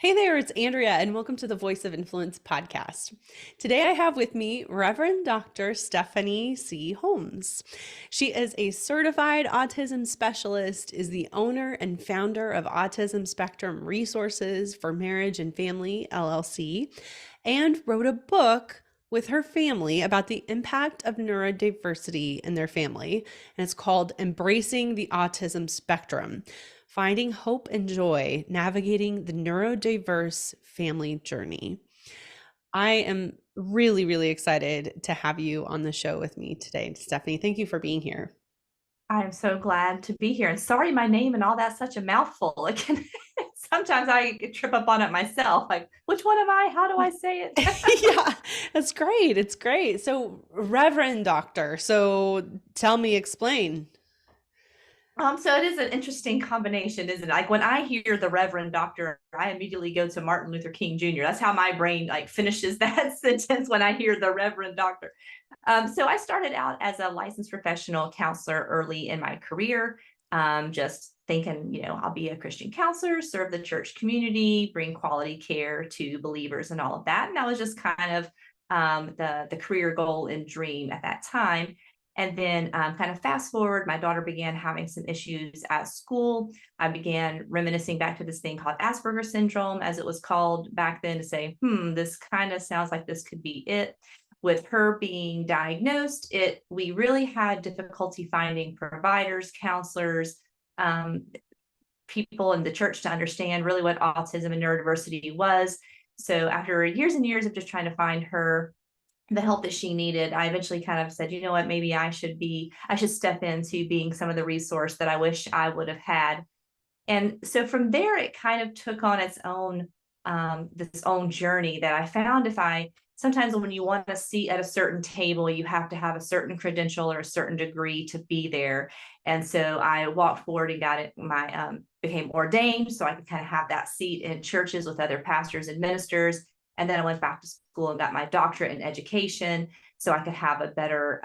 Hey there, it's Andrea, and welcome to the Voice of Influence podcast. Today I have with me Reverend Dr. Stephanie C. Holmes. She is a certified autism specialist, is the owner and founder of Autism Spectrum Resources for Marriage and Family, LLC, and wrote a book with her family about the impact of neurodiversity in their family, and it's called Embracing the Autism Spectrum: Finding Hope and Joy, Navigating the Neurodiverse Family Journey. I am really, really excited to have you on the show with me today, Stephanie. Thank you for being here. I'm so glad to be here. And sorry, my name and all that's such a mouthful. It can, sometimes I trip up on it myself. Like, which one am I? How do I say it? Yeah, that's great. It's great. So, Reverend Doctor, so tell me, explain. So it is an interesting combination, isn't it? Like when I hear the Reverend Doctor, I immediately go to Martin Luther King Jr. That's how my brain like finishes that sentence when I hear the Reverend Doctor. So I started out as a licensed professional counselor early in my career, just thinking, I'll be a Christian counselor, serve the church community, bring quality care to believers, and all of that. And that was just kind of the career goal and dream at that time. And then, kind of fast forward, my daughter began having some issues at school. I began reminiscing back to this thing called Asperger's syndrome, as it was called back then, to say, this kind of sounds like this could be it. With her being diagnosed, we really had difficulty finding providers, counselors, um, people in the church to understand really what autism and neurodiversity was. So after years and years of just trying to find her the help that she needed, I eventually kind of said, you know what, maybe I should step into being some of the resource that I wish I would have had. And so from there, it kind of took on its own, this own journey that I found. If I Sometimes when you want a seat at a certain table, you have to have a certain credential or a certain degree to be there. And so I walked forward and got it, became ordained so I could kind of have that seat in churches with other pastors and ministers. And then I went back to school and got my doctorate in education so I could have a better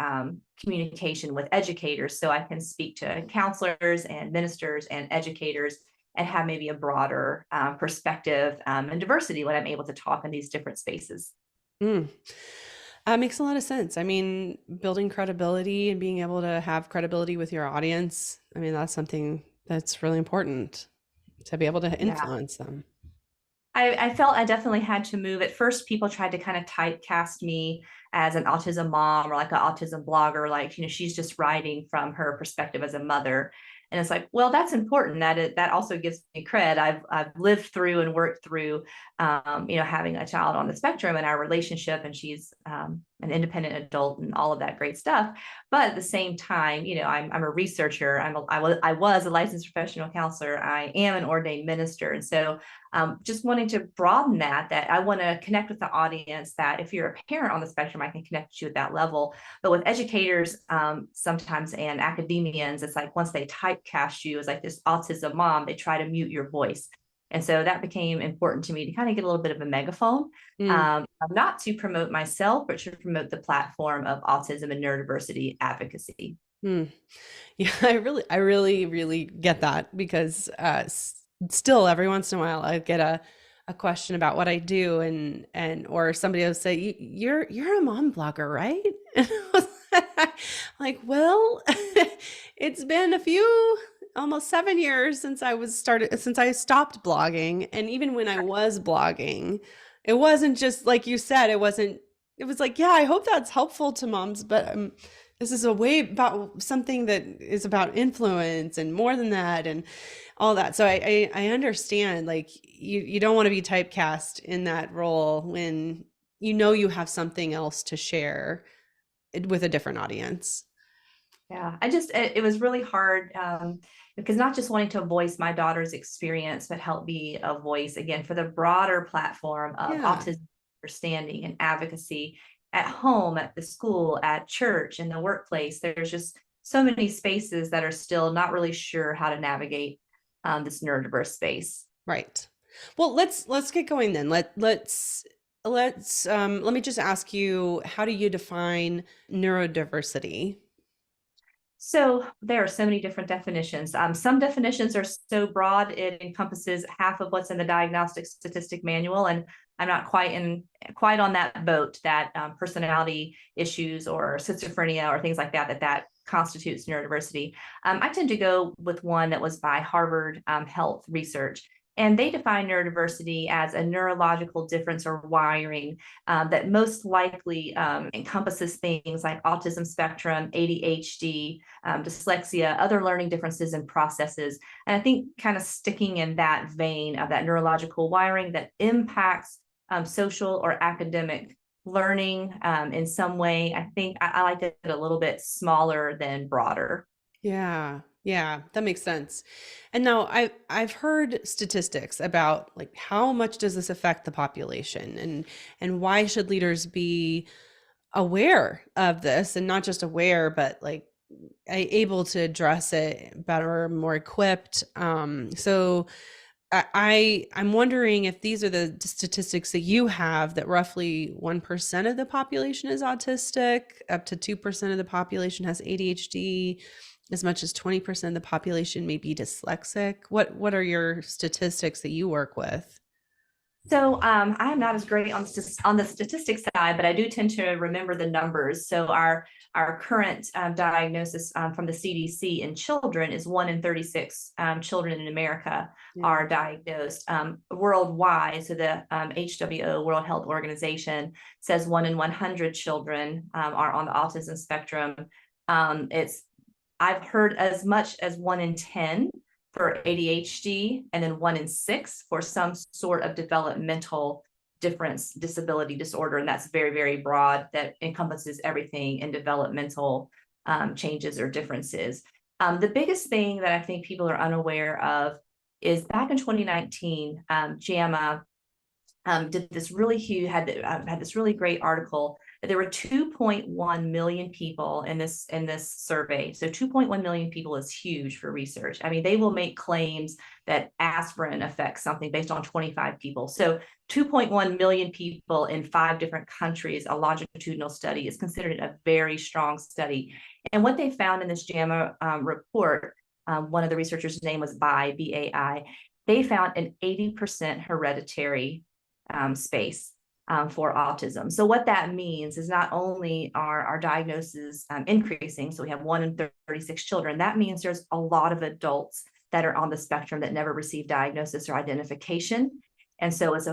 communication with educators, so I can speak to counselors and ministers and educators and have maybe a broader perspective and diversity when I'm able to talk in these different spaces. Mm. Makes a lot of sense. I mean, building credibility and being able to have credibility with your audience, I mean, that's something that's really important to be able to Yeah. influence them. I felt I definitely had to move. At first, people tried to kind of typecast me as an autism mom or like an autism blogger, like, she's just writing from her perspective as a mother. And it's like, well, that's important. That also gives me cred. I've lived through and worked through, having a child on the spectrum and our relationship, and she's an independent adult and all of that great stuff. But at the same time, I'm a researcher. I was a licensed professional counselor. I am an ordained minister, and so just wanting to broaden that I want to connect with the audience, that if you're a parent on the spectrum, I can connect you at that level. But with educators, sometimes, and academians, it's like once they typecast you as like this autism mom, they try to mute your voice. And so that became important to me to kind of get a little bit of a megaphone, Mm. not to promote myself, but to promote the platform of autism and neurodiversity advocacy. Mm. Yeah, I really get that because still every once in a while I get a question about what I do, and or somebody will say, You're a mom blogger, right?" And I was like, well, it's been a few almost 7 years since I stopped blogging. And even when I was blogging, it wasn't just like you said, it was like, yeah, I hope that's helpful to moms, but this is a way about something that is about influence and more than that and all that. So I understand, like, you don't want to be typecast in that role when you have something else to share with a different audience. Yeah, it was really hard, because not just wanting to voice my daughter's experience, but help be a voice again for the broader platform of Yeah, autism understanding and advocacy at home, at the school, at church, in the workplace. There's just so many spaces that are still not really sure how to navigate this neurodiverse space. right. Well, let's get going then. Let me just ask you, how do you define neurodiversity? So there are so many different definitions. Some definitions are so broad it encompasses half of what's in the Diagnostic Statistic Manual, and I'm not quite on that boat that personality issues or schizophrenia or things like that constitutes neurodiversity. I tend to go with one that was by Harvard Health Research. And they define neurodiversity as a neurological difference or wiring that most likely encompasses things like autism spectrum, ADHD, dyslexia, other learning differences and processes. And I think kind of sticking in that vein of that neurological wiring that impacts social or academic learning in some way, I think I like it a little bit smaller than broader. Yeah. Yeah, that makes sense. And now I've heard statistics about like how much does this affect the population, and why should leaders be aware of this, and not just aware but like able to address it better, more equipped. So I'm wondering if these are the statistics that you have, that roughly 1% of the population is autistic, up to 2% of the population has ADHD, as much as 20% of the population may be dyslexic. What are your statistics that you work with? So I'm not as great on the statistics side, but I do tend to remember the numbers. So our current diagnosis from the CDC in children is 1 in 36 children in America Yeah. are diagnosed worldwide. So the HWO, World Health Organization, says 1 in 100 children are on the autism spectrum. It's I've heard as much as 1 in 10 for ADHD, and then 1 in 6 for some sort of developmental difference, disability disorder. And that's very, very broad, that encompasses everything in developmental changes or differences. The biggest thing that I think people are unaware of is back in 2019, JAMA did this really huge, had this really great article. There were 2.1 million people in this survey. So 2.1 million people is huge for research. I mean, they will make claims that aspirin affects something based on 25 people. So 2.1 million people in 5 different countries, a longitudinal study, is considered a very strong study. And what they found in this JAMA report, one of the researchers' name was BAI. They found an 80% hereditary space for autism. So what that means is not only are our diagnoses increasing, so we have 1 in 36 children, that means there's a lot of adults that are on the spectrum that never receive diagnosis or identification. And so it's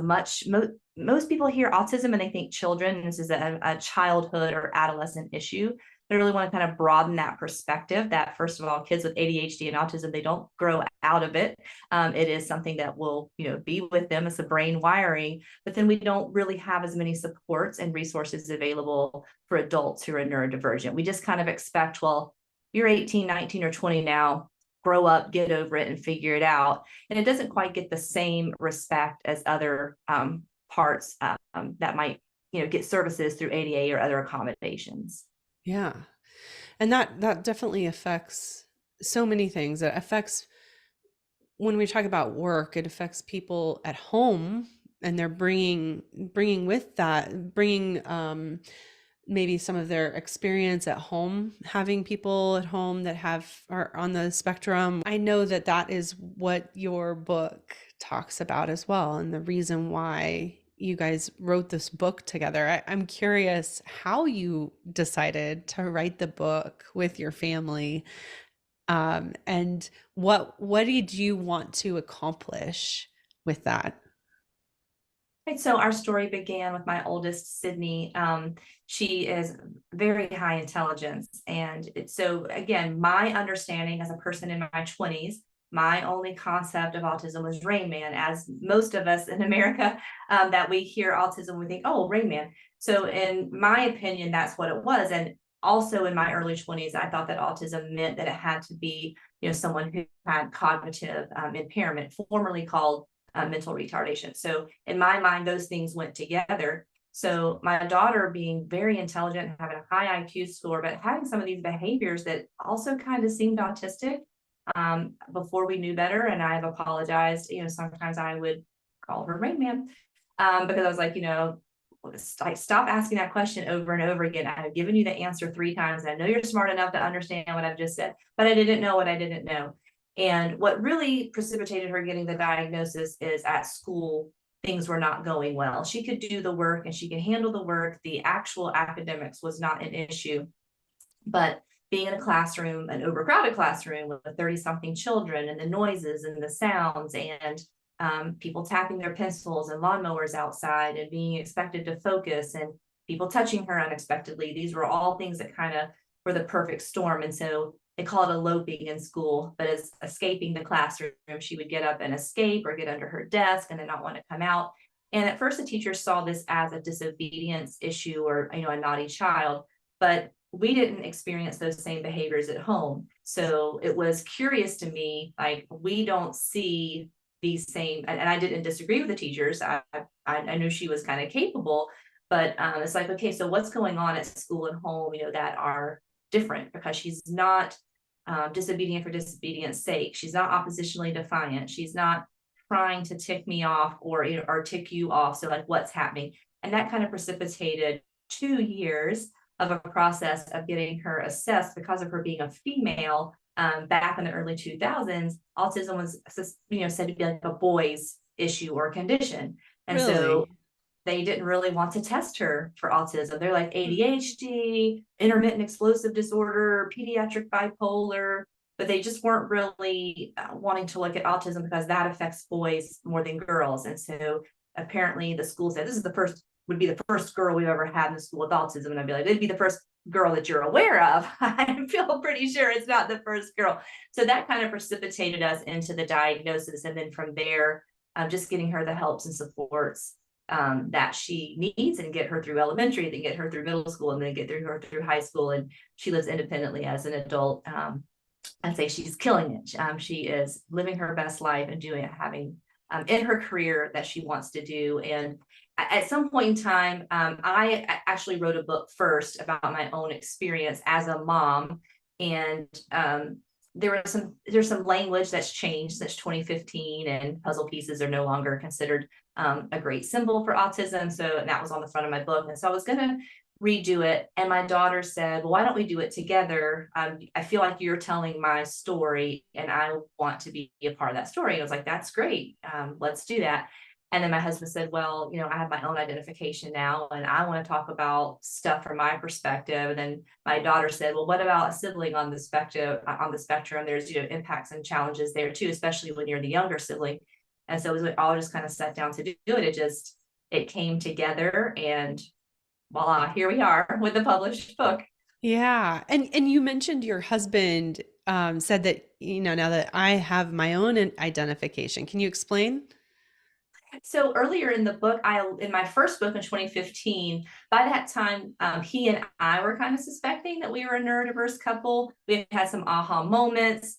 most people hear autism and they think children, and this is a childhood or adolescent issue. They really want to kind of broaden that perspective that, first of all, kids with ADHD and autism, they don't grow out of it. It is something that will, be with them. It's a brain wiring, but then we don't really have as many supports and resources available for adults who are neurodivergent. We just kind of expect, well, you're 18, 19, or 20 now, grow up, get over it, and figure it out. And it doesn't quite get the same respect as other parts that might, get services through ADA or other accommodations. Yeah. And that definitely affects so many things. It affects, when we talk about work, it affects people at home, and they're bringing with that, bringing maybe some of their experience at home, having people at home that are on the spectrum. I know that is what your book talks about as well, and the reason why you guys wrote this book together. I'm curious how you decided to write the book with your family, and what did you want to accomplish with that? Right, so our story began with my oldest, Sydney. She is very high intelligence. And so again, my understanding as a person in my 20s, my only concept of autism was Rain Man, as most of us in America, that we hear autism, we think, oh, Rain Man. So in my opinion, that's what it was. And also in my early 20s, I thought that autism meant that it had to be, someone who had cognitive impairment, formerly called mental retardation. So in my mind, those things went together. So my daughter being very intelligent, having a high IQ score, but having some of these behaviors that also kind of seemed autistic before we knew better. And I've apologized. Sometimes I would call her Rain Man because I was like, like, stop asking that question over and over again. I've given you the answer 3 times. I know you're smart enough to understand what I've just said, but I didn't know what I didn't know. And what really precipitated her getting the diagnosis is at school, things were not going well. She could do the work and she could handle the work. The actual academics was not an issue, but being in a classroom, an overcrowded classroom with 30 something children, and the noises and the sounds, and people tapping their pencils and lawnmowers outside and being expected to focus, and people touching her unexpectedly. These were all things that kind of were the perfect storm. And so they call it eloping in school, but as escaping the classroom. She would get up and escape or get under her desk and then not want to come out. And at first the teachers saw this as a disobedience issue, or, you know, a naughty child, but we didn't experience those same behaviors at home. So it was curious to me, like, we don't see these same, and I didn't disagree with the teachers. I knew she was kind of capable, but it's like, okay, so what's going on at school and home, you know, that are different, because she's not disobedient for disobedience sake. She's not oppositionally defiant. She's not trying to tick me off, or, you know, or tick you off. So like, what's happening? And that kind of precipitated 2 years of a process of getting her assessed. Because of her being a female, back in the early 2000s, autism was, you know, said to be like a boy's issue or condition. And so Really? they didn't really want to test her for autism. They're like ADHD, intermittent explosive disorder, pediatric bipolar, but they just weren't really wanting to look at autism because that affects boys more than girls. And so apparently the school said, this is the first, would be the first girl we've ever had in the school with autism. And I'd be like, it'd be the first girl that you're aware of. I feel pretty sure it's not the first girl. So that kind of precipitated us into the diagnosis. And then from there, just getting her the helps and supports that she needs, and get her through elementary, then get her through middle school, and then get through her through high school. And she lives independently as an adult. I'd say she's killing it. She is living her best life and doing it, having in her career that she wants to do. And at some point in time, I actually wrote a book first about my own experience as a mom. And there's some language that's changed since 2015, and puzzle pieces are no longer considered a great symbol for autism. So that was on the front of my book. And so I was going to redo it. And my daughter said, well, why don't we do it together? I feel like you're telling my story and I want to be a part of that story. And I was like, that's great. Let's do that. And then my husband said, well, you know, I have my own identification now, and I want to talk about stuff from my perspective. And then my daughter said, well, what about a sibling on the spectrum? There's, you know, impacts and challenges there too, especially when you're the younger sibling. And so we all just kind of sat down to do it. It came together, and voila, here we are with the published book. Yeah. And you mentioned your husband said that, you know, now that I have my own identification. Can you explain? So earlier in the book, in my first book in 2015, by that time, he and I were kind of suspecting that we were a neurodiverse couple. We had some aha moments.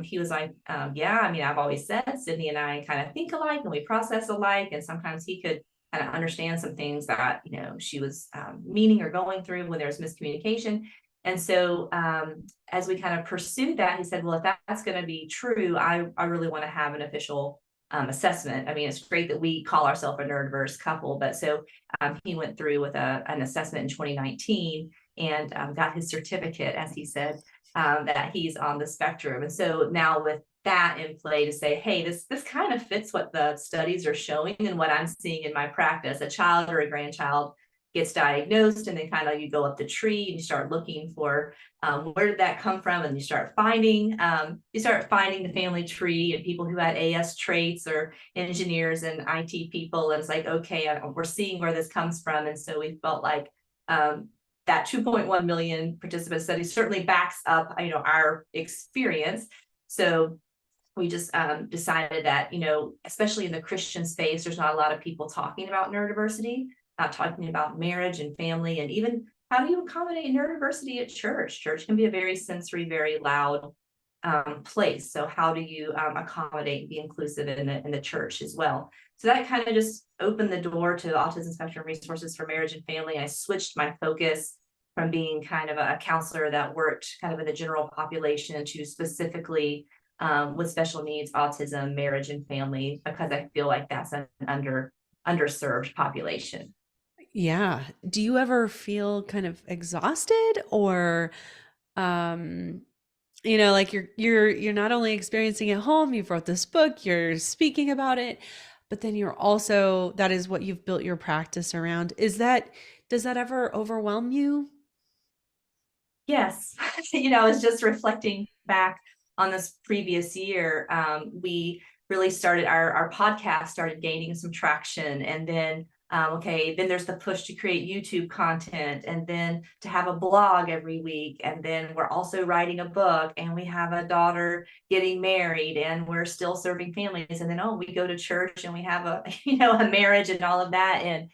He was like, yeah, I mean, I've always said Sydney and I kind of think alike and we process alike. And sometimes he could kind of understand some things that, you know, she was meaning or going through when there was miscommunication. And so as we kind of pursued that, he said, well, if that's going to be true, I really want to have an official assessment. I mean, it's great that we call ourselves a neurodiverse couple, but so he went through with an assessment in 2019 and got his certificate, as he said, that he's on the spectrum. And so now with that in play to say, hey, this kind of fits what the studies are showing and what I'm seeing in my practice. A child or a grandchild gets diagnosed, and then kind of you go up the tree and you start looking for where did that come from, and you start finding the family tree and people who had AS traits, or engineers and IT people, and it's like, okay, we're seeing where this comes from. And so we felt like that 2.1 million participant study certainly backs up, you know, our experience. So we just decided that, you know, especially in the Christian space, there's not a lot of people talking about neurodiversity, not talking about marriage and family, and even how do you accommodate neurodiversity at church? Church can be a very sensory, very loud place. So how do you accommodate and be inclusive in the church as well? So that kind of just opened the door to the Autism Spectrum Resources for Marriage and Family. I switched my focus from being kind of a counselor that worked kind of in the general population to specifically with special needs, autism, marriage and family, because I feel like that's an underserved population. Yeah. Do you ever feel kind of exhausted or um like you're not only experiencing it at home, you've wrote this book, you're speaking about it, but then you're also that is what you've built your practice around. Does that ever overwhelm you? Yes. I was just reflecting back on this previous year. We really started our podcast started gaining some traction. And then, okay, then there's the push to create YouTube content and then to have a blog every week. And then we're also writing a book and we have a daughter getting married and we're still serving families. And then, oh, we go to church and we have a, a marriage and all of that. And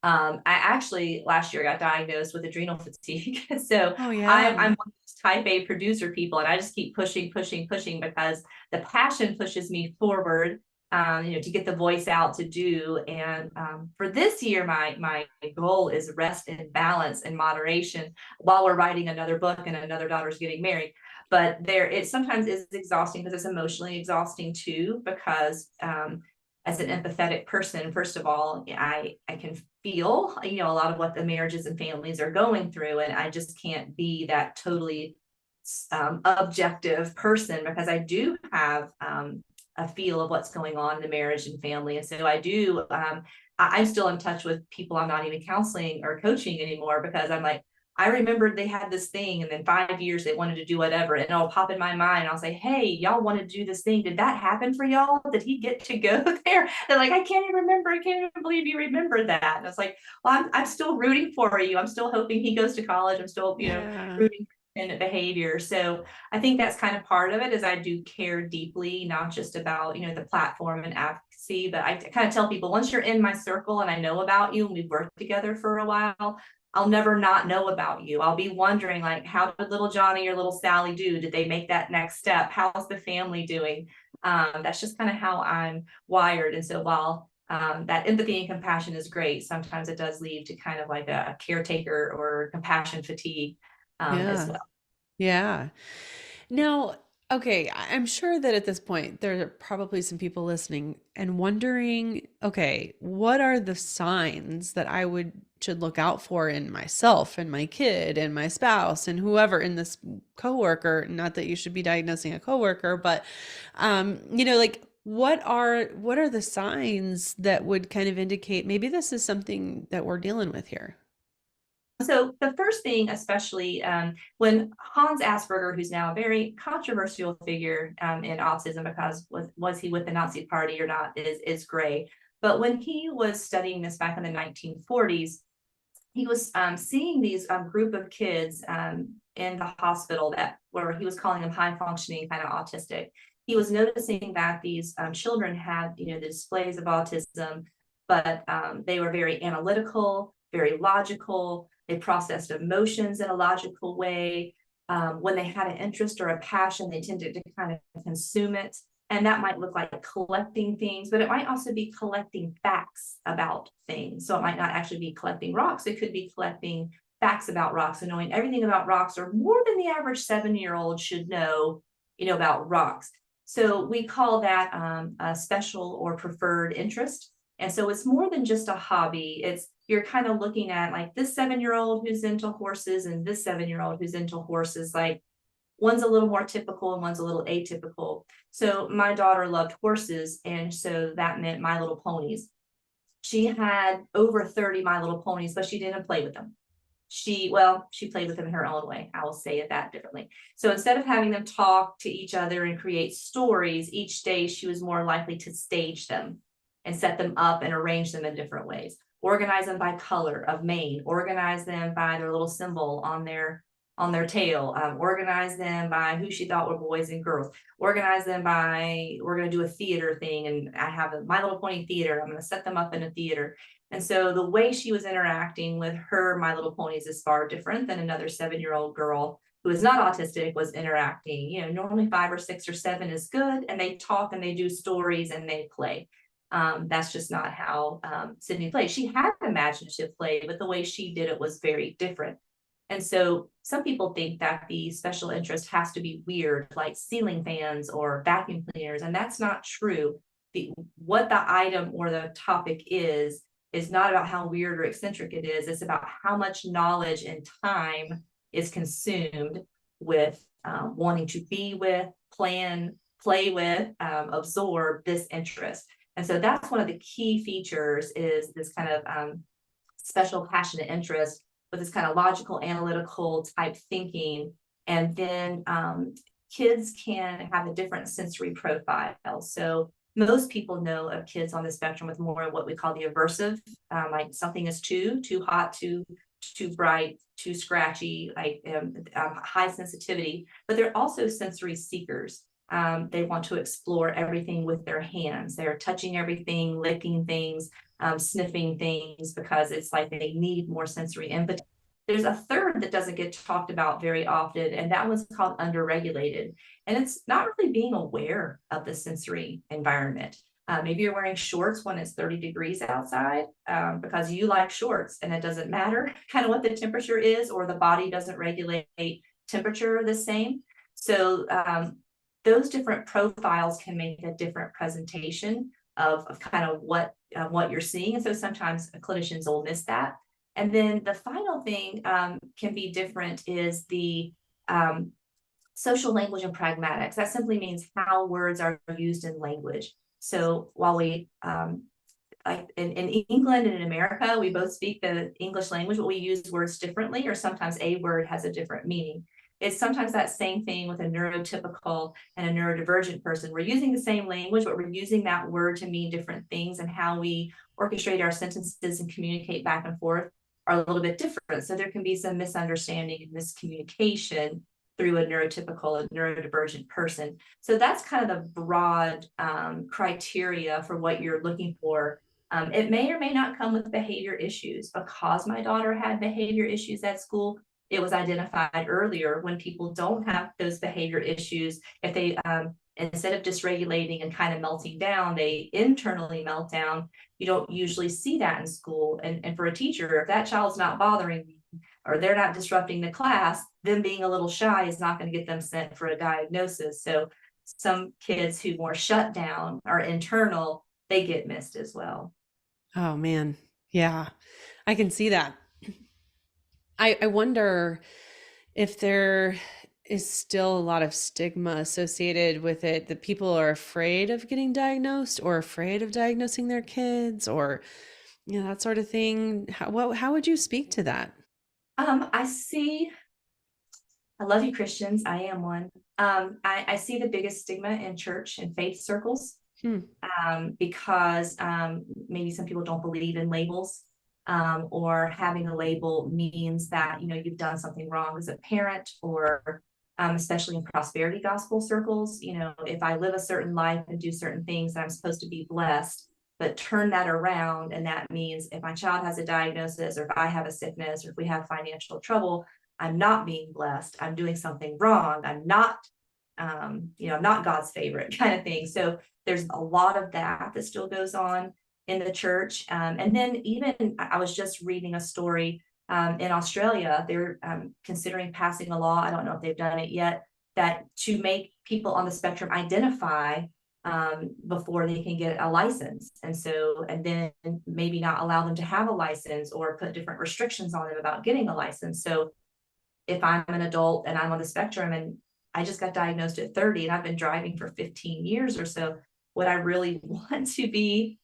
I actually last year got diagnosed with adrenal fatigue. So Oh I'm yeah. one of those type A producer people, and I just keep pushing, pushing, pushing because the passion pushes me forward. To get the voice out to do. And for this year, my goal is rest and balance and moderation while we're writing another book and another daughter's getting married. But it sometimes is exhausting because it's emotionally exhausting too, because as an empathetic person, first of all, I can feel, a lot of what the marriages and families are going through, and I just can't be that totally objective person because I do have a feel of what's going on in the marriage and family, and so I do. I'm still in touch with people I'm not even counseling or coaching anymore because I'm like, I remembered they had this thing, and then 5 years they wanted to do whatever, and it'll pop in my mind. And I'll say, "Hey, y'all wanted to do this thing. Did that happen for y'all? Did he get to go there?" They're like, "I can't even remember. I can't even believe you remember that." And it's like, "Well, I'm still rooting for you. I'm still hoping he goes to college. I'm still, Yeah. rooting for independent behavior." So I think that's kind of part of it. Is I do care deeply, not just about the platform and advocacy, but I kind of tell people once you're in my circle and I know about you and we've worked together for a while, I'll never not know about you. I'll be wondering, like, how did little Johnny or little Sally do? Did they make that next step? How's the family doing? That's just kind of how I'm wired. And so while that empathy and compassion is great, sometimes it does lead to kind of like a caretaker or compassion fatigue as Yeah. well. Yeah. Now, okay, I'm sure that at this point there are probably some people listening and wondering, okay, what are the signs that I would should look out for in myself and my kid and my spouse and whoever in this coworker, not that you should be diagnosing a coworker, but like what are the signs that would kind of indicate maybe this is something that we're dealing with here? So the first thing, especially when Hans Asperger, who's now a very controversial figure in autism, because was he with the Nazi Party or not, is gray. But when he was studying this back in the 1940s, he was seeing these group of kids in the hospital that where he was calling them high functioning, kind of autistic. He was noticing that these children had, the displays of autism, but they were very analytical, very logical. They processed emotions in a logical way. When they had an interest or a passion, they tended to kind of consume it. And that might look like collecting things, but it might also be collecting facts about things. So it might not actually be collecting rocks. It could be collecting facts about rocks and knowing everything about rocks, or more than the average 7-year-old should know, about rocks. So we call that a special or preferred interest. And so it's more than just a hobby. It's you're kind of looking at like this 7-year-old who's into horses and this 7-year-old who's into horses. Like one's a little more typical and one's a little atypical. So my daughter loved horses, and so that meant My Little Ponies. She had over 30 My Little Ponies, but she didn't play with them. She played with them in her own way. I will say it that differently. So instead of having them talk to each other and create stories each day, she was more likely to stage them and set them up and arrange them in different ways. Organize them by color of mane, organize them by their little symbol on their tail, organize them by who she thought were boys and girls, organize them by we're going to do a theater thing, and I have a My Little Pony theater. I'm going to set them up in a theater. And so the way she was interacting with her My Little Ponies is far different than another 7-year-old girl who is not autistic was interacting. Normally 5 or 6 or 7 is good, and they talk and they do stories and they play. That's just not how Sydney played. She had imaginative play, but the way she did it was very different. And so some people think that the special interest has to be weird, like ceiling fans or vacuum cleaners, and that's not true. What the item or the topic is is not about how weird or eccentric it is. It's about how much knowledge and time is consumed with wanting to be with, plan, play with, absorb this interest. And so that's one of the key features, is this kind of special passionate interest with this kind of logical, analytical type thinking. And then kids can have a different sensory profile. So most people know of kids on the spectrum with more of what we call the aversive, like something is too hot, too bright, too scratchy, like high sensitivity, but they're also sensory seekers. They want to explore everything with their hands. They're touching everything, licking things, sniffing things, because it's like they need more sensory input. There's a third that doesn't get talked about very often, and that one's called underregulated. And it's not really being aware of the sensory environment. Maybe you're wearing shorts when it's 30 degrees outside because you like shorts, and it doesn't matter kind of what the temperature is, or the body doesn't regulate temperature the same. So those different profiles can make a different presentation of kind of what you're seeing. And so sometimes clinicians will miss that. And then the final thing can be different is the social language and pragmatics. That simply means how words are used in language. So while we, like in England and in America, we both speak the English language, but we use words differently, or sometimes a word has a different meaning. It's sometimes that same thing with a neurotypical and a neurodivergent person. We're using the same language, but we're using that word to mean different things, and how we orchestrate our sentences and communicate back and forth are a little bit different. So there can be some misunderstanding and miscommunication through a neurotypical and neurodivergent person. So that's kind of the broad criteria for what you're looking for. It may or may not come with behavior issues. Because my daughter had behavior issues at school, it was identified earlier. When people don't have those behavior issues, if they instead of dysregulating and kind of melting down, they internally melt down. You don't usually see that in school. And for a teacher, if that child's not bothering me, or they're not disrupting the class, them being a little shy is not going to get them sent for a diagnosis. So some kids who more shut down or internal, they get missed as well. Oh man. Yeah. I can see that. I wonder if there is still a lot of stigma associated with it, that people are afraid of getting diagnosed, or afraid of diagnosing their kids, or that sort of thing. How would you speak to that? I see, I love you, Christians. I am one. I see the biggest stigma in church and faith circles, Hmm. because maybe some people don't believe in labels, or having a label means that you've done something wrong as a parent, or especially in prosperity gospel circles. If I live a certain life and do certain things, I'm supposed to be blessed, but turn that around, and that means if my child has a diagnosis, or if I have a sickness, or if we have financial trouble, I'm not being blessed. I'm doing something wrong. I'm not I'm not God's favorite kind of thing. So there's a lot of that still goes on in the church. And then even I was just reading a story in Australia. They're considering passing a law. I don't know if they've done it yet, that to make people on the spectrum identify before they can get a license. And then maybe not allow them to have a license, or put different restrictions on them about getting a license. So if I'm an adult and I'm on the spectrum, and I just got diagnosed at 30 and I've been driving for 15 years or so, would I really want to be,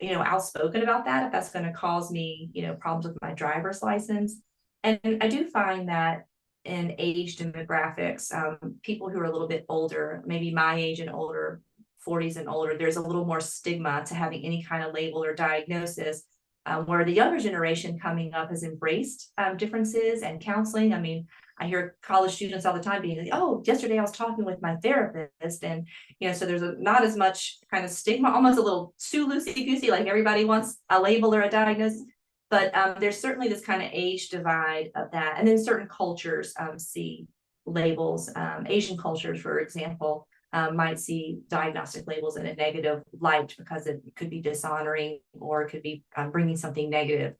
outspoken about that if that's going to cause me, problems with my driver's license? And I do find that in age demographics, people who are a little bit older, maybe my age and older, 40s and older, there's a little more stigma to having any kind of label or diagnosis, where the younger generation coming up has embraced differences and counseling. I mean, I hear college students all the time being like, oh, yesterday I was talking with my therapist. And, so there's not as much kind of stigma, almost a little too loosey-goosey, like everybody wants a label or a diagnosis. But there's certainly this kind of age divide of that. And then certain cultures see labels. Asian cultures, for example, might see diagnostic labels in a negative light, because it could be dishonoring, or it could be bringing something negative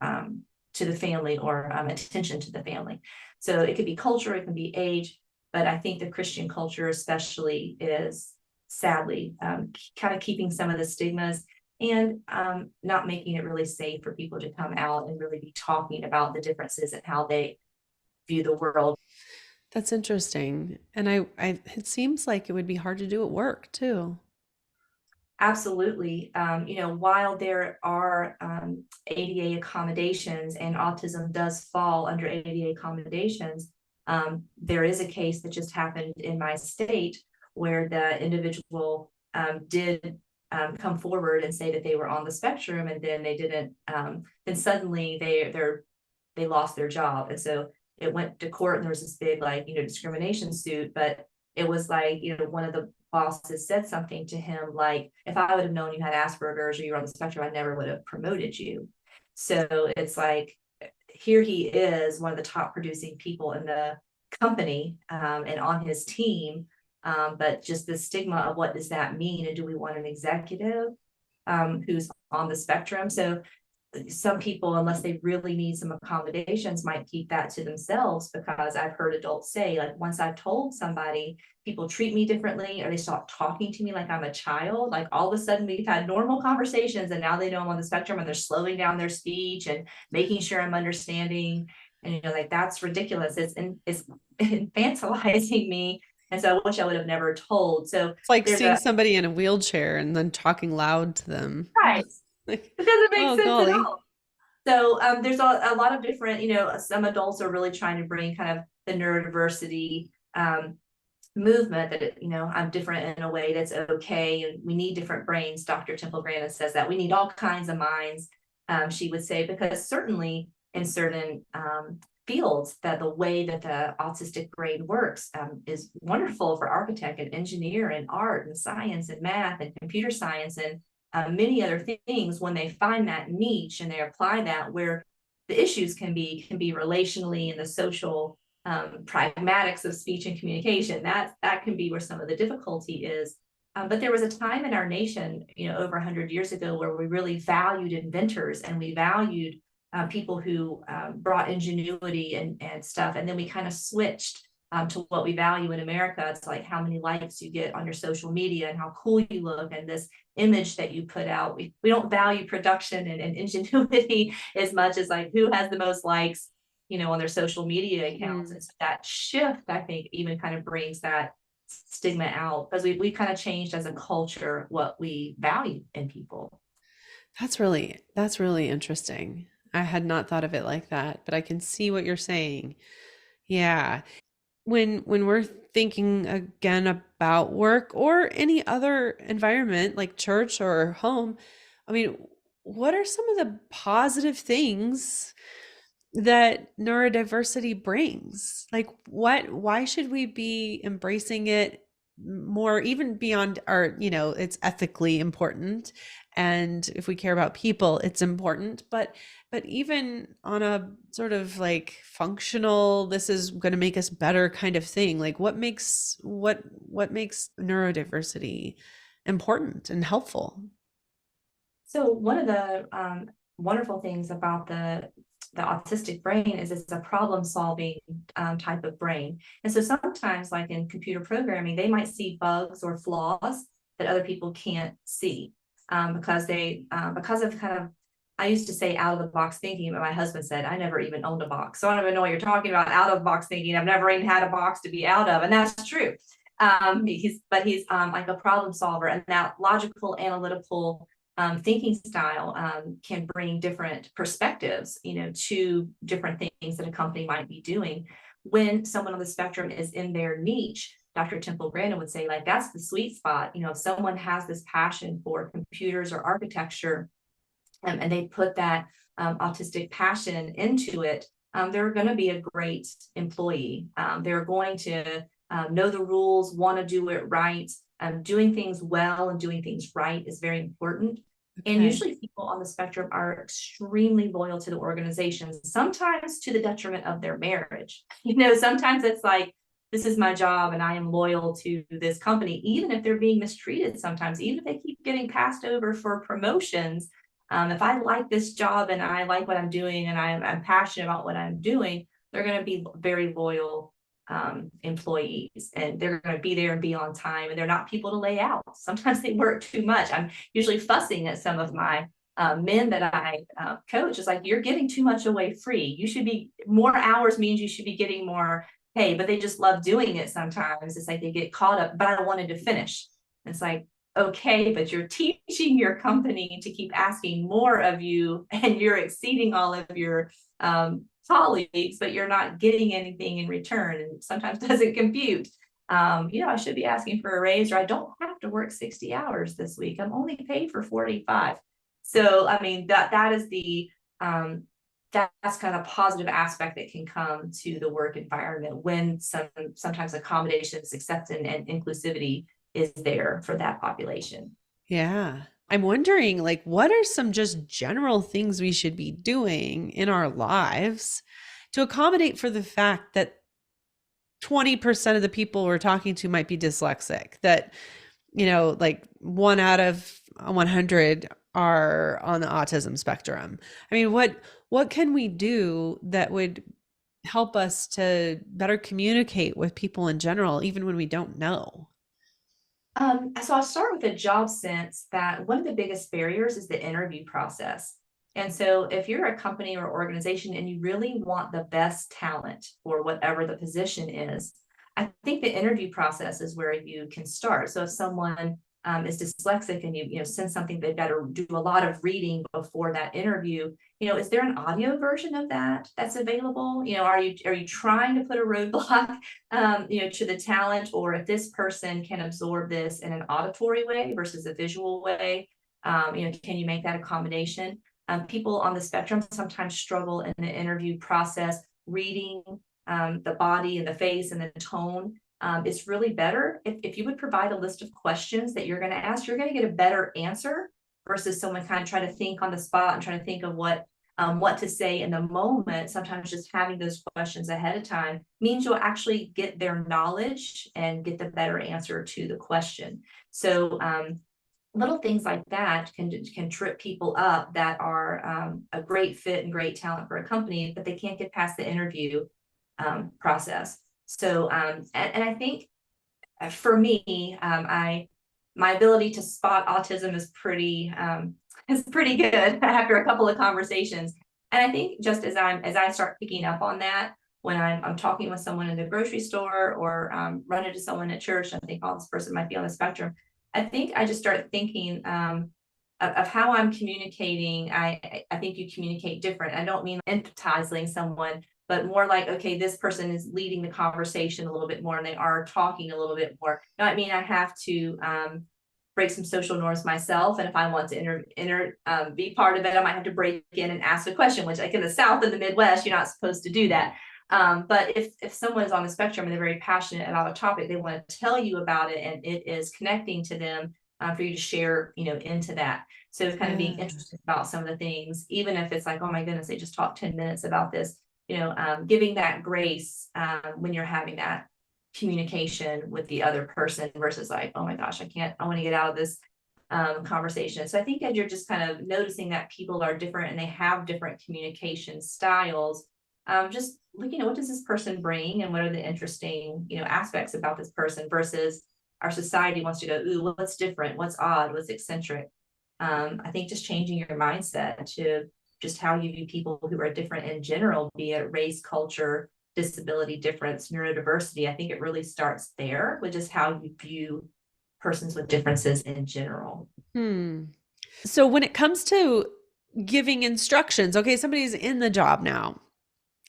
to the family, or attention to the family. So it could be culture, it can be age, but I think the Christian culture especially is sadly kind of keeping some of the stigmas. and not making it really safe for people to come out and really be talking about the differences and how they view the world. That's interesting. And it seems like it would be hard to do at work too. Absolutely. While there are ADA accommodations and autism does fall under ADA accommodations, there is a case that just happened in my state where the individual did come forward and say that they were on the spectrum, and then they didn't. Then suddenly they lost their job, and so it went to court, and there was this big discrimination suit. But it was one of the bosses said something to him like, if I would have known you had Asperger's or you were on the spectrum, I never would have promoted you. So it's like, here he is, one of the top producing people in the company, and on his team, but just the stigma of what does that mean, and do we want an executive who's on the spectrum? So some people, unless they really need some accommodations, might keep that to themselves, because I've heard adults say, like, once I've told somebody, people treat me differently, or they stop talking to me like I'm a child. Like, all of a sudden we've had normal conversations and now they know I'm on the spectrum, and they're slowing down their speech and making sure I'm understanding. And like, that's ridiculous. It's infantilizing me. And so I wish I would have never told. So It's like there's seeing a somebody in a wheelchair and then talking loud to them. price. Like, It doesn't make oh sense at golly. all. So there's a lot of different, some adults are really trying to bring kind of the neurodiversity movement, that I'm different in a way that's okay, and we need different brains. Dr. Temple Grandin says that we need all kinds of minds. She would say, because certainly in certain fields, that the way that the autistic brain works is wonderful for architect and engineer and art and science and math and computer science and many other things. When they find that niche and they apply that, where the issues can be relationally and the social pragmatics of speech and communication, that can be where some of the difficulty is. But there was a time in our nation, over 100 years ago, where we really valued inventors, and we valued people who brought ingenuity and stuff. And then we kind of switched to what we value in America. It's like how many likes you get on your social media and how cool you look and this image that you put out. We don't value production and ingenuity as much as like who has the most likes, on their social media accounts. And so that shift, I think, even kind of brings that stigma out, because we kind of changed as a culture what we value in people. That's really interesting. I had not thought of it like that, but I can see what you're saying. Yeah. When we're thinking again about work or any other environment like church or home, I mean, what are some of the positive things that neurodiversity brings? Like why should we be embracing it more, even beyond our, it's ethically important. And if we care about people, it's important. But even on a sort of like functional, this is going to make us better kind of thing. Like what makes neurodiversity important and helpful? So one of the wonderful things about the autistic brain is it's a problem solving type of brain. And so sometimes, like in computer programming, they might see bugs or flaws that other people can't see, because of kind of, I used to say out of the box thinking, but my husband said I never even owned a box. So I don't even know what you're talking about, out of box thinking. I've never even had a box to be out of. And that's true. He's like a problem solver, and that logical, analytical thinking style can bring different perspectives, to different things that a company might be doing. When someone on the spectrum is in their niche, Dr. Temple Grandin would say, like, that's the sweet spot. If someone has this passion for computers or architecture, and they put that autistic passion into it, they're going to be a great employee. They're going to know the rules, want to do it right. Doing things well and doing things right is very important. And Okay. usually people on the spectrum are extremely loyal to the organization, sometimes to the detriment of their marriage. Sometimes it's like, this is my job and I am loyal to this company, even if they're being mistreated sometimes, even if they keep getting passed over for promotions. If I like this job and I like what I'm doing and I'm passionate about what I'm doing, they're going to be very loyal employees, and they're going to be there and be on time, and they're not people to lay out. Sometimes they work too much. I'm usually fussing at some of my men that I coach. It's like, you're giving too much away free. You should be, more hours means you should be getting more pay, but they just love doing it sometimes. It's like they get caught up, but I wanted to finish. It's like, okay, but you're teaching your company to keep asking more of you, and you're exceeding all of your colleagues, but you're not getting anything in return, and sometimes doesn't compute. I should be asking for a raise, or I don't have to work 60 hours this week. I'm only paid for 45. So, I mean, that is the that's kind of a positive aspect that can come to the work environment when sometimes accommodations, acceptance, and inclusivity is there for that population. Yeah. I'm wondering, like, what are some just general things we should be doing in our lives to accommodate for the fact that 20% of the people we're talking to might be dyslexic, that, like 1 out of 100 are on the autism spectrum. I mean, what can we do that would help us to better communicate with people in general, even when we don't know? So I'll start with a job sense that one of the biggest barriers is the interview process. And so if you're a company or organization and you really want the best talent for whatever the position is, I think the interview process is where you can start. So if someone is dyslexic and you send something, they've got to do a lot of reading before that interview. Is there an audio version of that that's available? Are you trying to put a roadblock to the talent, or if this person can absorb this in an auditory way versus a visual way, can you make that accommodation? People on the spectrum sometimes struggle in the interview process reading the body and the face and the tone. It's really better if you would provide a list of questions that you're going to ask. You're going to get a better answer versus someone kind of trying to think on the spot and trying to think of what to say in the moment. Sometimes just having those questions ahead of time means you'll actually get their knowledge and get the better answer to the question. So little things like that can trip people up that are a great fit and great talent for a company, but they can't get past the interview process. So, and I think for me, my ability to spot autism is pretty good after a couple of conversations. And I think just as I start picking up on that, when I'm talking with someone in the grocery store or run into someone at church, and I think, oh, this person might be on the spectrum. I think I just start thinking of how I'm communicating. I think you communicate different. I don't mean empathizing someone, but more like, okay, this person is leading the conversation a little bit more and they are talking a little bit more. Now, I mean, I have to break some social norms myself. And if I want to be part of it, I might have to break in and ask a question, which like in the South and the Midwest, you're not supposed to do that. But if someone is on the spectrum and they're very passionate about a topic, they want to tell you about it and it is connecting to them, for you to share, into that. So kind of being interested about some of the things, even if it's like, oh my goodness, they just talked 10 minutes about this, giving that grace when you're having that communication with the other person versus like, oh my gosh, I want to get out of this conversation. So I think as you're just kind of noticing that people are different and they have different communication styles, just looking at what does this person bring and what are the interesting, aspects about this person versus our society wants to go, ooh, what's different, what's odd, what's eccentric. I think just changing your mindset to just how you view people who are different in general, be it race, culture, disability difference, neurodiversity. I think it really starts there with just how you view persons with differences in general. So when it comes to giving instructions, okay, somebody's in the job now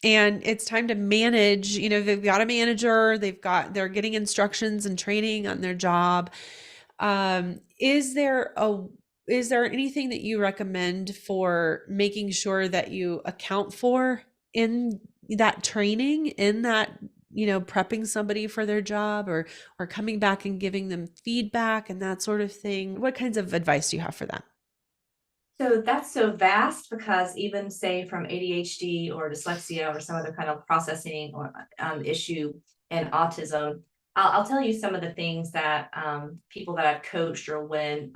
and it's time to manage, they've got a manager, they're getting instructions and training on their job. Is there anything that you recommend for making sure that you account for in that training, in that, prepping somebody for their job or coming back and giving them feedback and that sort of thing? What kinds of advice do you have for that? So that's so vast because even say from ADHD or dyslexia or some other kind of processing or issue and autism, I'll tell you some of the things that people that I've coached or when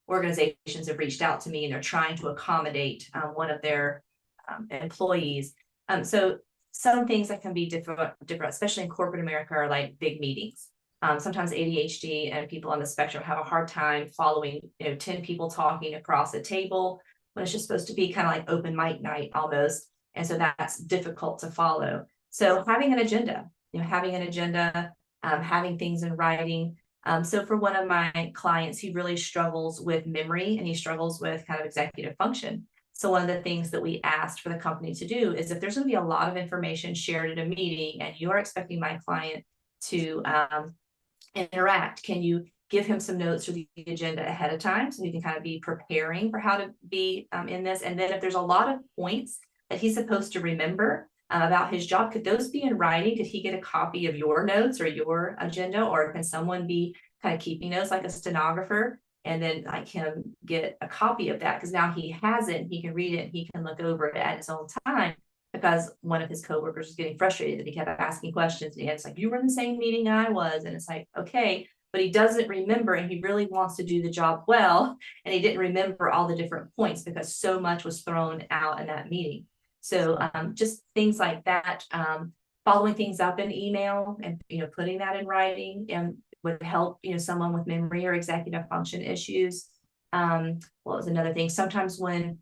organizations have reached out to me and they're trying to accommodate one of their employees. So some things that can be different, especially in corporate America, are like big meetings. Sometimes ADHD and people on the spectrum have a hard time following, 10 people talking across a table when it's just supposed to be kind of like open mic night almost. And so that's difficult to follow. So having an agenda, having things in writing. So for one of my clients, he really struggles with memory and he struggles with kind of executive function. So one of the things that we asked for the company to do is if there's going to be a lot of information shared at a meeting and you're expecting my client to interact, can you give him some notes for the agenda ahead of time so he can kind of be preparing for how to be in this? And then if there's a lot of points that he's supposed to remember about his job, could those be in writing? Could he get a copy of your notes or your agenda, or can someone be kind of keeping notes like a stenographer? And then like him get a copy of that, because now he has it, he can read it, he can look over it at his own time. Because one of his coworkers was getting frustrated that he kept asking questions, and it's like, you were in the same meeting I was, and it's like, okay, but he doesn't remember, and he really wants to do the job well, and he didn't remember all the different points because so much was thrown out in that meeting. So just things like that, following things up in email and putting that in writing and would help someone with memory or executive function issues. What was another thing? Sometimes when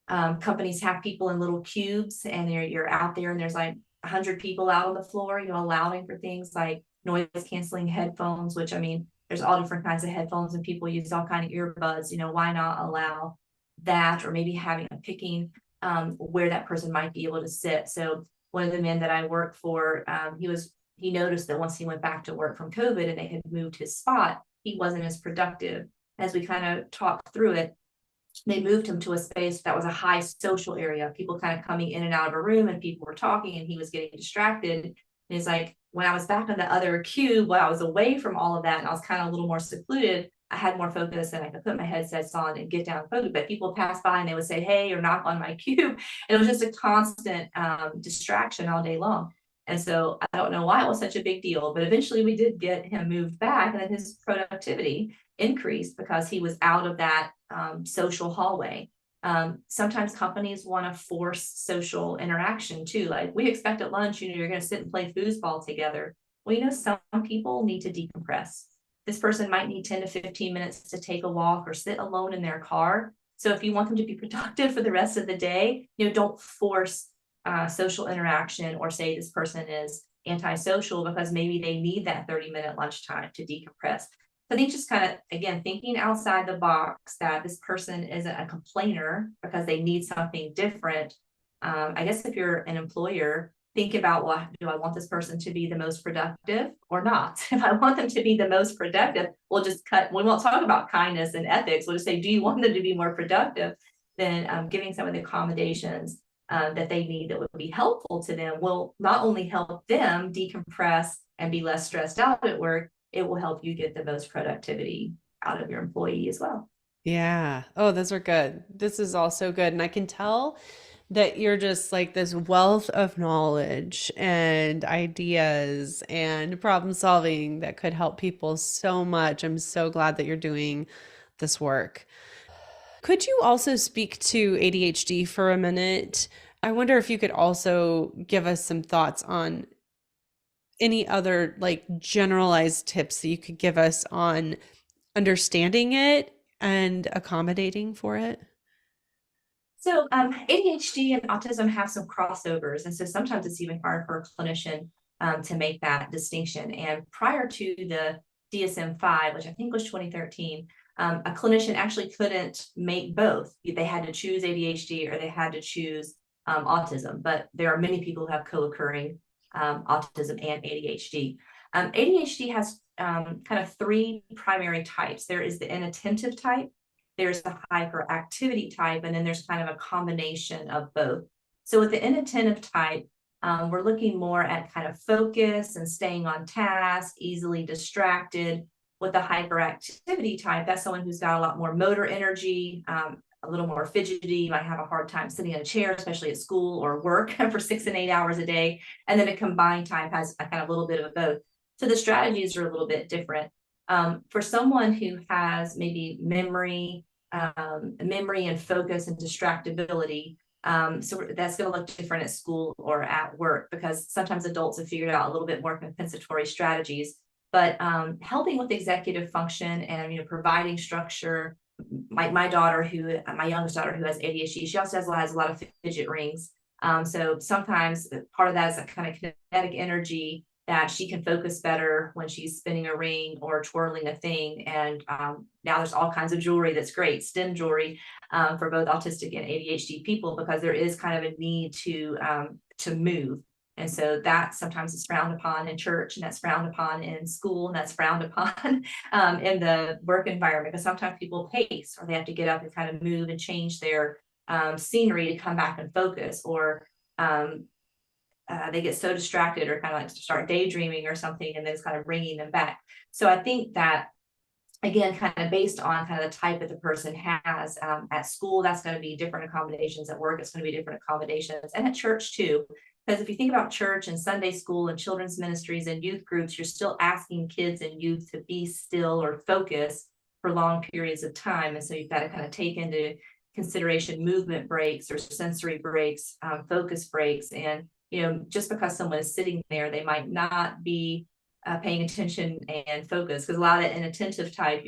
companies have people in little cubes and you're out there and there's like 100 people out on the floor, allowing for things like noise canceling headphones, which I mean, there's all different kinds of headphones and people use all kind of earbuds, why not allow that? Or maybe having a picking where that person might be able to sit. So one of the men that I work for, he noticed that once he went back to work from COVID and they had moved his spot, he wasn't as productive. As we kind of talked through it, they moved him to a space that was a high social area, people kind of coming in and out of a room and people were talking and he was getting distracted. And he's like, when I was back in the other cube, when I was away from all of that and I was kind of a little more secluded, I had more focus and I could put my headsets on and get down and focus. But people pass by and they would say, hey, or knock on my cube. And it was just a constant distraction all day long. And so I don't know why it was such a big deal, but eventually we did get him moved back, and then his productivity increased because he was out of that social hallway. Sometimes companies want to force social interaction too. Like, we expect at lunch, you're going to sit and play foosball together. Well, some people need to decompress. This person might need 10 to 15 minutes to take a walk or sit alone in their car. So if you want them to be productive for the rest of the day, don't force social interaction or say this person is antisocial because maybe they need that 30-minute lunchtime to decompress. I think just kind of, again, thinking outside the box that this person isn't a complainer because they need something different. I guess if you're an employer, think about, well, do I want this person to be the most productive or not? If I want them to be the most productive, we'll just we won't talk about kindness and ethics. We'll just say, do you want them to be more productive? Then giving some of the accommodations that they need that would be helpful to them will not only help them decompress and be less stressed out at work, it will help you get the most productivity out of your employee as well. Yeah. Oh, those are good. This is also good. And I can tell that you're just like this wealth of knowledge and ideas and problem solving that could help people so much. I'm so glad that you're doing this work. Could you also speak to ADHD for a minute? I wonder if you could also give us some thoughts on any other like generalized tips that you could give us on understanding it and accommodating for it. So ADHD and autism have some crossovers. And so sometimes it's even hard for a clinician to make that distinction. And prior to the DSM-5, which I think was 2013, a clinician actually couldn't make both. They had to choose ADHD or they had to choose autism. But there are many people who have co-occurring autism and ADHD. ADHD has kind of three primary types. There is the inattentive type, there's the hyperactivity type, and then there's kind of a combination of both. So with the inattentive type, we're looking more at kind of focus and staying on task, easily distracted. With the hyperactivity type, that's someone who's got a lot more motor energy, a little more fidgety, might have a hard time sitting in a chair, especially at school or work for 6 and 8 hours a day. And then a combined type has a kind of little bit of both. So the strategies are a little bit different. For someone who has maybe memory and focus and distractibility, So that's going to look different at school or at work, because sometimes adults have figured out a little bit more compensatory strategies. But helping with executive function and providing structure. My daughter, my youngest daughter, who has ADHD, she also has a lot of fidget rings. So sometimes part of that is that kind of kinetic energy that she can focus better when she's spinning a ring or twirling a thing. And now there's all kinds of jewelry that's great, STEM jewelry, for both autistic and ADHD people, because there is kind of a need to move. And so that sometimes is frowned upon in church, and that's frowned upon in school, and that's frowned upon in the work environment, because sometimes people pace, or they have to get up and kind of move and change their scenery to come back and focus, or they get so distracted or kind of like start daydreaming or something, and then it's kind of bringing them back. So I think that, again, kind of based on kind of the type that the person has, at school, that's going to be different accommodations. At work, it's going to be different accommodations, and at church too. Because if you think about church and Sunday school and children's ministries and youth groups, you're still asking kids and youth to be still or focus for long periods of time. And so you've got to kind of take into consideration movement breaks or sensory breaks, focus breaks. And just because someone is sitting there, they might not be paying attention and focus, because a lot of inattentive type,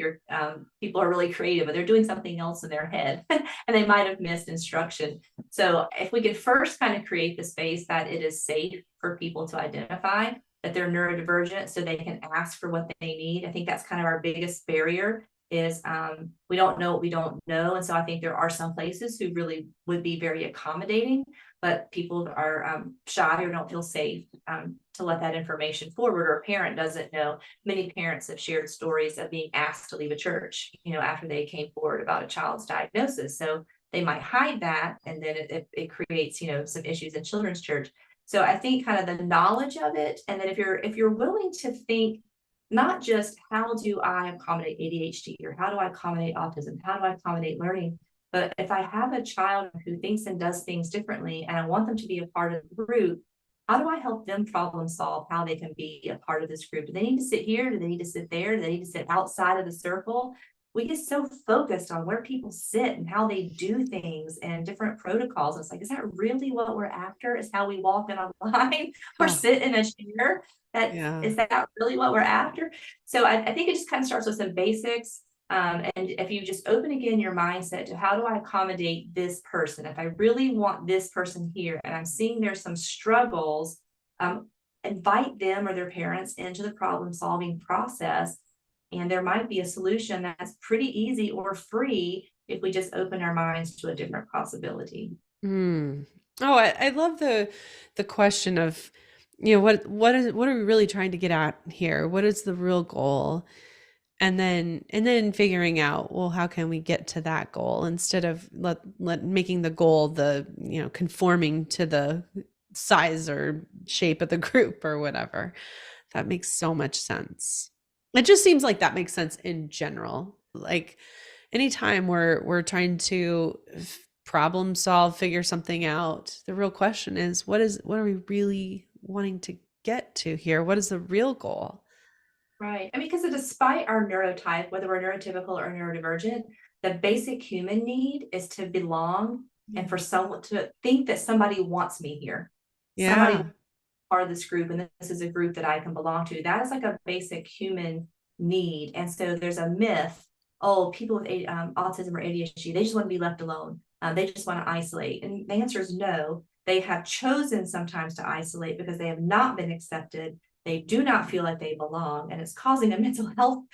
people are really creative, but they're doing something else in their head and they might have missed instruction. So if we could first kind of create the space that it is safe for people to identify that they're neurodivergent, so they can ask for what they need. I think that's kind of our biggest barrier is we don't know what we don't know. And so I think there are some places who really would be very accommodating, but people are shy or don't feel safe to let that information forward, or a parent doesn't know. Many parents have shared stories of being asked to leave a church, after they came forward about a child's diagnosis. So they might hide that, and then it creates, some issues in children's church. So I think kind of the knowledge of it, and then if you're willing to think, not just how do I accommodate ADHD, or how do I accommodate autism, how do I accommodate learning, but if I have a child who thinks and does things differently, and I want them to be a part of the group, how do I help them problem solve how they can be a part of this group? Do they need to sit here? Do they need to sit there? Do they need to sit outside of the circle? We get so focused on where people sit and how they do things and different protocols. It's like, is that really what we're after? Is how we walk in a line or Oh, sit in a chair? yeah. Is that really what we're after? So I think it just kind of starts with some basics. And if you just open again your mindset to, how do I accommodate this person? If I really want this person here and I'm seeing there's some struggles, invite them or their parents into the problem solving process. And there might be a solution that's pretty easy or free if we just open our minds to a different possibility. Mm. Oh, I love the question of, what are we really trying to get at here? What is the real goal? And then figuring out, well, how can we get to that goal instead of making the goal conforming to the size or shape of the group or whatever. That makes so much sense. It just seems like that makes sense in general. Like anytime we're trying to problem solve, figure something out, the real question is, what are we really wanting to get to here? What is the real goal? Right. I mean, because despite our neurotype, whether we're neurotypical or neurodivergent, the basic human need is to belong and for someone to think that somebody wants me here. Somebody Yeah. part of this group, and this is a group that I can belong to. That is like a basic human need. And so there's a myth, oh, people with autism or ADHD, they just want to be left alone. They just want to isolate. And the answer is no. They have chosen sometimes to isolate because they have not been accepted. They do not feel like they belong, and it's causing a mental health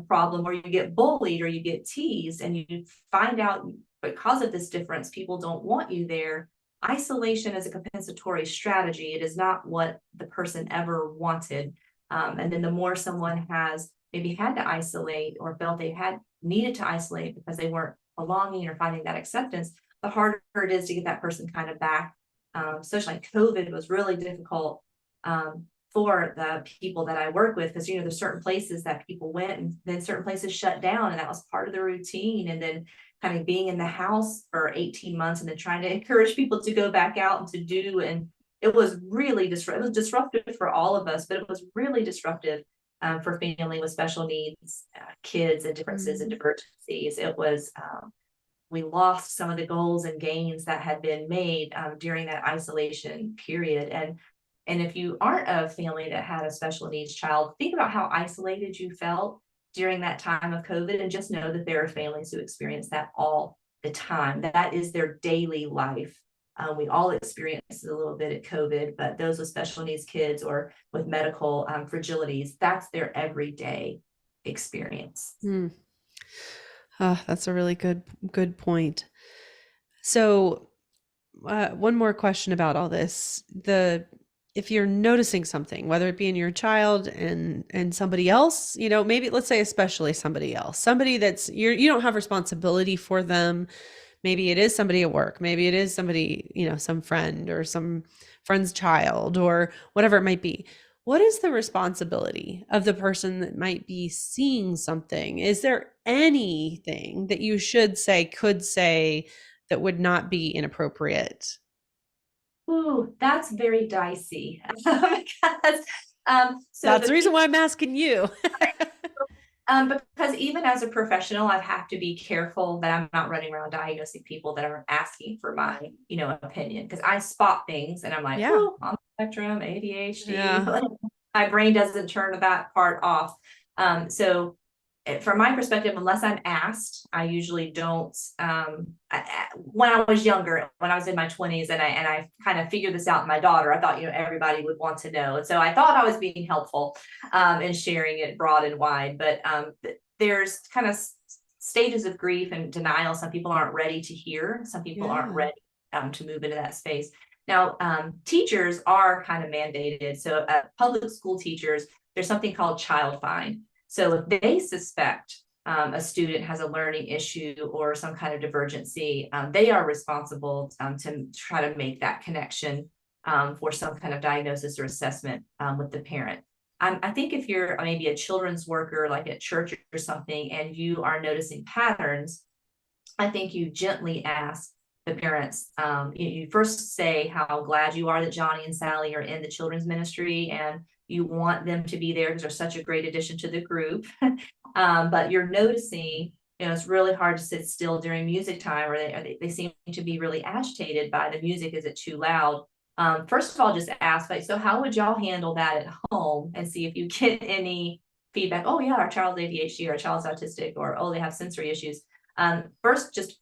problem, or you get bullied or you get teased, and you find out because of this difference, people don't want you there. Isolation is a compensatory strategy. It is not what the person ever wanted. And then the more someone has maybe had to isolate or felt they had needed to isolate because they weren't belonging or finding that acceptance, the harder it is to get that person kind of back. Especially like COVID was really difficult for the people that I work with, because there's certain places that people went and then certain places shut down, and that was part of the routine. And then kind of being in the house for 18 months and then trying to encourage people to go back out and to do, and it was really disruptive. It was disruptive for all of us, but it was really disruptive for family with special needs, kids and differences and Mm. divergencies. It was we lost some of the goals and gains that had been made during that isolation period. And if you aren't a family that had a special needs child, think about how isolated you felt during that time of COVID, and just know that there are families who experience that all the time. That is their daily life. We all experienced a little bit at COVID, but those with special needs kids or with medical fragilities, that's their everyday experience. Mm. That's a really good point. So, one more question about all this. If you're noticing something, whether it be in your child and somebody else, maybe let's say especially somebody else, somebody that's you don't have responsibility for them. Maybe it is somebody at work, maybe it is somebody, some friend or some friend's child or whatever it might be. What is the responsibility of the person that might be seeing something? Is there anything that you could say that would not be inappropriate? Ooh, that's very dicey. Because so That's the the reason people why I'm asking you. because even as a professional, I have to be careful that I'm not running around diagnosing people that aren't asking for my, opinion. Because I spot things and I'm like, Yeah. oh, on the spectrum, ADHD. Yeah. My brain doesn't turn that part off. So from my perspective, unless I'm asked, I usually don't. When I was younger, when I was in my 20s, and I kind of figured this out in my daughter, I thought everybody would want to know, and so I thought I was being helpful in sharing it broad and wide. But there's kind of stages of grief and denial. Some people aren't ready to hear. Some people aren't Yeah. ready to move into that space. Now, teachers are kind of mandated. So, public school teachers, there's something called child find. So if they suspect a student has a learning issue or some kind of divergency, they are responsible to try to make that connection for some kind of diagnosis or assessment with the parent. I think if you're maybe a children's worker, like at church or something, and you are noticing patterns, I think you gently ask the parents. You first say how glad you are that Johnny and Sally are in the children's ministry, and you want them to be there because they're such a great addition to the group. But you're noticing, it's really hard to sit still during music time, or they seem to be really agitated by the music. Is it too loud? First of all, just ask, like, so how would y'all handle that at home, and see if you get any feedback. Oh yeah, our child's ADHD, or our child's autistic, or oh, they have sensory issues. First, just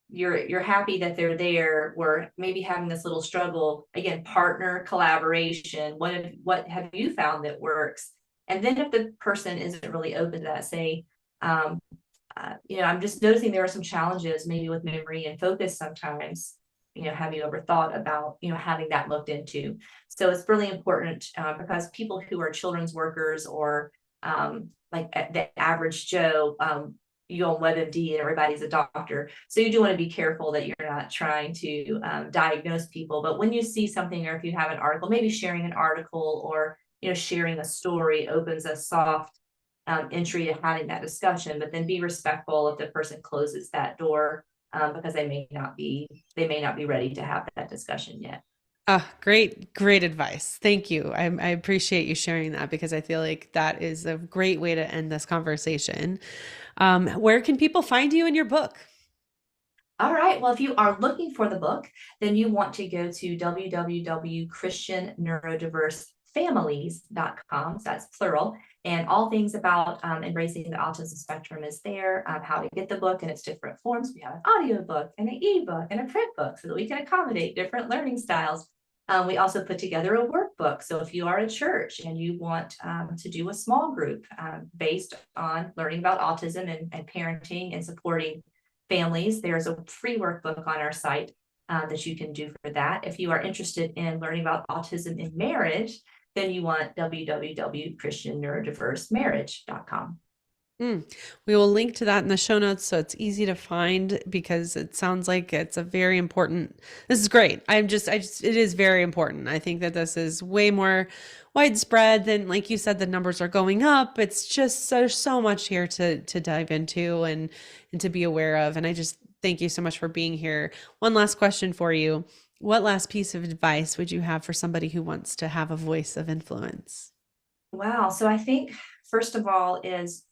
you're happy that they're there. We're maybe having this little struggle again. Partner collaboration. What have you found that works? And then if the person isn't really open to that, say, I'm just noticing there are some challenges maybe with memory and focus sometimes. Have you ever thought about having that looked into? So it's really important because people who are children's workers, or like the average Joe, you on WebMD and everybody's a doctor. So you do want to be careful that you're not trying to diagnose people. But when you see something, or if you have an article, maybe sharing an article, or sharing a story opens a soft entry to having that discussion. But then be respectful if the person closes that door, because they may not be ready to have that discussion yet. Great advice. Thank you. I appreciate you sharing that, because I feel like that is a great way to end this conversation. Where can people find you in your book? All right. Well, if you are looking for the book, then you want to go to www.christianneurodiversefamilies.com. So that's plural. And all things about embracing the autism spectrum is there. How to get the book in its different forms. We have an audio book and an ebook and a print book, so that we can accommodate different learning styles. We also put together a workbook. So if you are a church and you want to do a small group based on learning about autism and parenting and supporting families, there's a free workbook on our site that you can do for that. If you are interested in learning about autism in marriage, then you want www.christianneurodiversemarriage.com. We will link to that in the show notes, so it's easy to find, because it sounds like it's a very important. This is great. It is very important. I think that this is way more widespread than, like you said, the numbers are going up. It's just so much here to dive into and to be aware of. And I just thank you so much for being here. One last question for you. What last piece of advice would you have for somebody who wants to have a voice of influence? Wow. So I think, first of all, is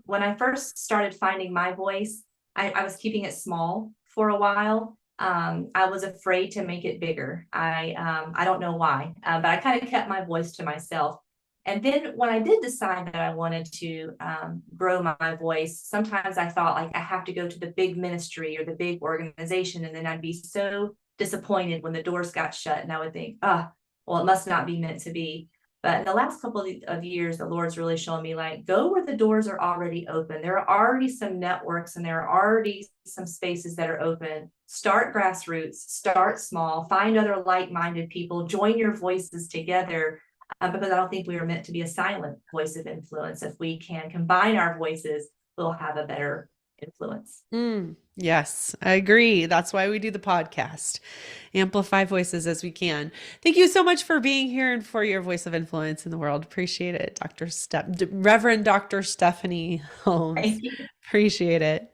when I first started finding my voice, I was keeping it small for a while. I was afraid to make it bigger. I don't know why, but I kind of kept my voice to myself. And then when I did decide that I wanted to grow my voice, sometimes I thought like I have to go to the big ministry or the big organization, and then I'd be so disappointed when the doors got shut, and I would think, ah, well, it must not be meant to be. But in the last couple of years, the Lord's really shown me like, go where the doors are already open. There are already some networks and there are already some spaces that are open. Start grassroots, start small, find other like-minded people, join your voices together. Because I don't think we are meant to be a silent voice of influence. If we can combine our voices, we'll have a better influence. Yes, I agree. That's why we do the podcast. Amplify voices as we can. Thank you so much for being here and for your voice of influence in the world. Appreciate it, Reverend Dr. Stephanie Holmes. Thank you. Appreciate it.